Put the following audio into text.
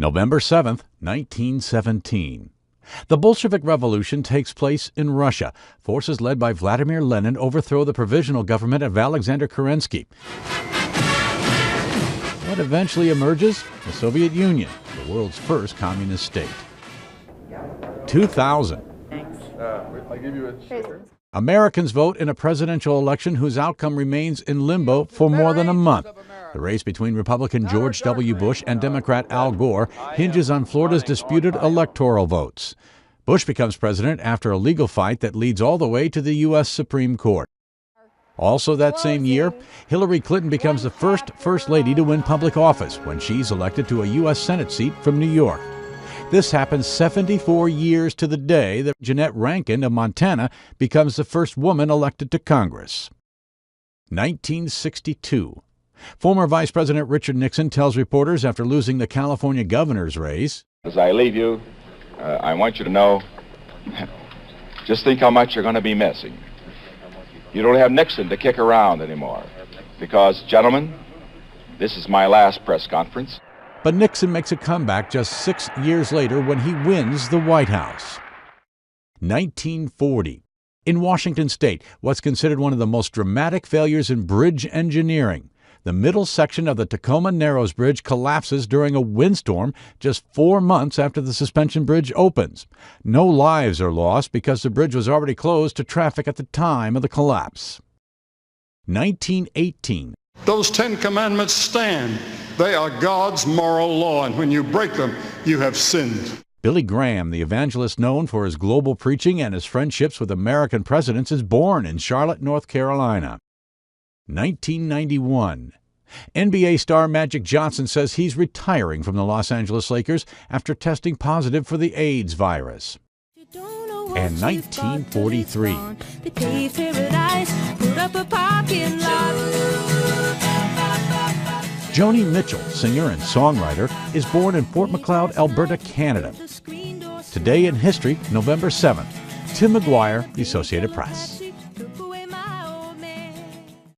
November 7th, 1917. The Bolshevik Revolution takes place in Russia. Forces led by Vladimir Lenin overthrow the provisional government of Alexander Kerensky. What eventually emerges? The Soviet Union, the world's first communist state. 2000. Americans vote in a presidential election whose outcome remains in limbo for more than a month. The race between Republican George W. Bush and Democrat Al Gore hinges on Florida's disputed electoral votes. Bush becomes president after a legal fight that leads all the way to the U.S. Supreme Court. Also that same year, Hillary Clinton becomes the first lady to win public office when she's elected to a U.S. Senate seat from New York. This happens 74 years to the day that Jeannette Rankin of Montana becomes the first woman elected to Congress. 1962. Former Vice President Richard Nixon tells reporters after losing the California governor's race, "As I leave you, I want you to know, just think how much you're going to be missing. You don't have Nixon to kick around anymore. Because, gentlemen, this is my last press conference." But Nixon makes a comeback just 6 years later when he wins the White House. 1940. In Washington state, what's considered one of the most dramatic failures in bridge engineering. The middle section of the Tacoma Narrows Bridge collapses during a windstorm just 4 months after the suspension bridge opens. No lives are lost because the bridge was already closed to traffic at the time of the collapse. 1918. Those 10 commandments stand. They are God's moral law, and when you break them, you have sinned. Billy Graham, the evangelist known for his global preaching and his friendships with American presidents, is born in Charlotte, North Carolina. 1991. NBA star Magic Johnson says he's retiring from the Los Angeles Lakers after testing positive for the AIDS virus. And 1943. Joni Mitchell, singer and songwriter, is born in Fort Macleod, Alberta, Canada. Today in history, November 7th. Tim McGuire, The Associated Press.